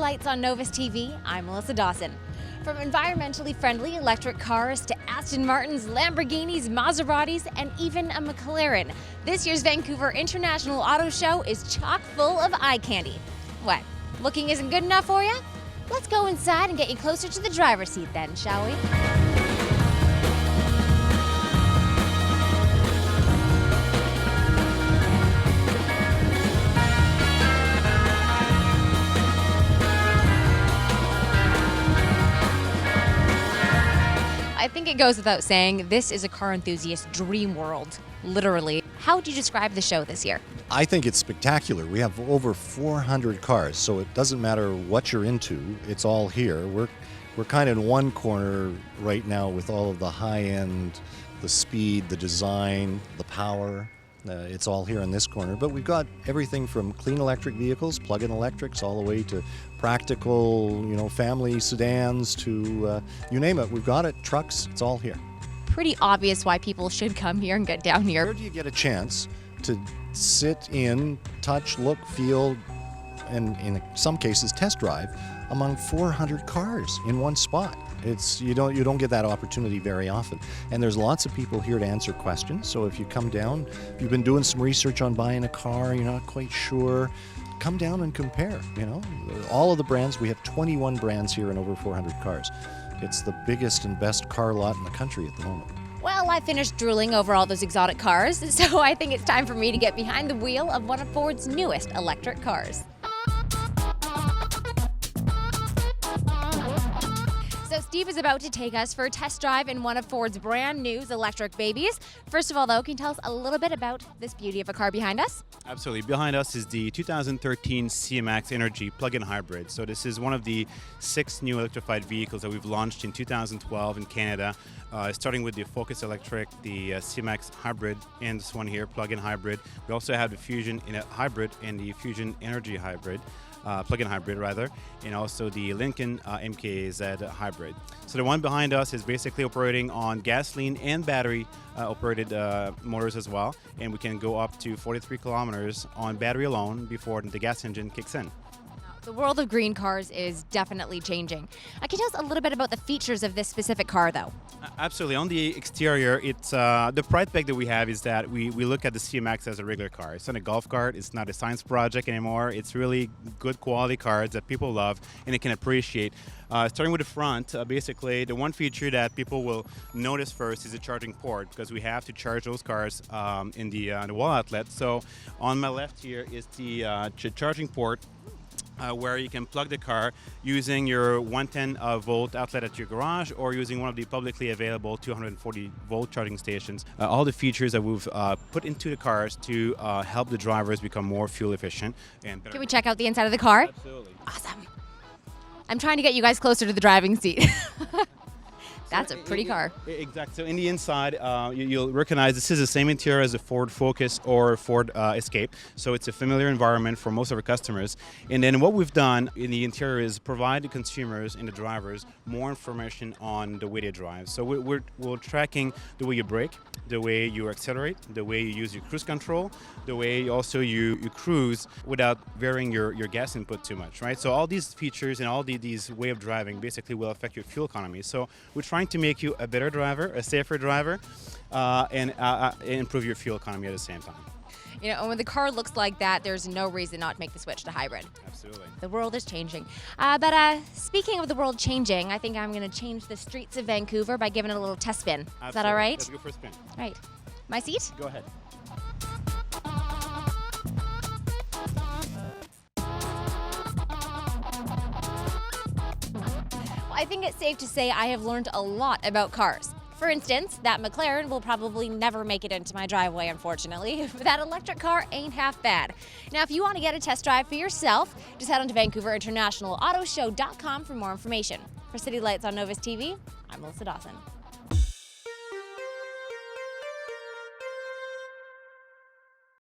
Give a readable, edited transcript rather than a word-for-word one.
Lights on Novus TV, I'm Melissa Dawson. From environmentally friendly electric cars to Aston Martins, Lamborghinis, Maseratis, and even a McLaren, this year's Vancouver International Auto Show is chock full of eye candy. What, looking isn't good enough for you? Let's go inside and get you closer to the driver's seat then, shall we? I think it goes without saying, this is a car enthusiast's dream world, literally. How would you describe the show this year? I think it's spectacular. We have over 400 cars, so it doesn't matter what you're into, it's all here. We're kind of in one corner right now with all of the high-end, the speed, the design, the power. It's all here in this corner, but we've got everything from clean electric vehicles, plug-in electrics, all the way to practical, family sedans to you name it. We've got it. Trucks. It's all here. Pretty obvious why people should come here and get down here. Where do you get a chance to sit in, touch, look, feel, and in some cases test drive among 400 cars in one spot? You don't get that opportunity very often, and there's lots of people here to answer questions. So if you come down, if you've been doing some research on buying a car, you're not quite sure, come down and compare. All of the brands. We have 21 brands here and over 400 cars. It's the biggest and best car lot in the country at the moment. Well, I finished drooling over all those exotic cars, so I think it's time for me to get behind the wheel of one of Ford's newest electric cars. So Steve is about to take us for a test drive in one of Ford's brand new electric babies. First of all, though, can you tell us a little bit about this beauty of a car behind us? Absolutely. Behind us is the 2013 CMAX Energy plug-in hybrid. So this is one of the 6 new electrified vehicles that we've launched in 2012 in Canada, starting with the Focus Electric, the CMAX hybrid, and this one here, plug-in hybrid. We also have the Fusion in a hybrid and the Fusion Energy hybrid. Plug-in hybrid rather, and also the Lincoln MKZ hybrid. So the one behind us is basically operating on gasoline and battery operated motors as well, and we can go up to 43 kilometers on battery alone before the gas engine kicks in. The world of green cars is definitely changing. Can you tell us a little bit about the features of this specific car, though? Absolutely. On the exterior, it's the pride peg that we have is that we look at the CMAX as a regular car. It's not a golf cart. It's not a science project anymore. It's really good quality cars that people love and they can appreciate. Starting with the front, basically, the one feature that people will notice first is the charging port, because we have to charge those cars in the wall outlet. So on my left here is the charging port, where you can plug the car using your 110 volt outlet at your garage or using one of the publicly available 240 volt charging stations. All the features that we've put into the cars to help the drivers become more fuel efficient and better. Can we check out the inside of the car? Absolutely. Awesome. I'm trying to get you guys closer to the driving seat. That's a pretty car. Exactly. So in the inside, you'll recognize this is the same interior as a Ford Focus or Ford Escape. So it's a familiar environment for most of our customers. And then what we've done in the interior is provide the consumers and the drivers more information on the way they drive. So we're tracking the way you brake, the way you accelerate, the way you use your cruise control, the way also you cruise without varying your gas input too much, right? So all these features and all these way of driving basically will affect your fuel economy. So we're trying to make you a better driver, a safer driver, and improve your fuel economy at the same time. When the car looks like that, there's no reason not to make the switch to hybrid. Absolutely. The world is changing. But speaking of the world changing, I think I'm going to change the streets of Vancouver by giving it a little test spin. Absolutely. Is that all right? Let's go for a spin. Right. My seat? Go ahead. I think it's safe to say I have learned a lot about cars. For instance, that McLaren will probably never make it into my driveway, unfortunately, but that electric car ain't half bad. Now, if you want to get a test drive for yourself, just head on to VancouverInternationalAutoShow.com for more information. For City Lights on Novus TV, I'm Melissa Dawson.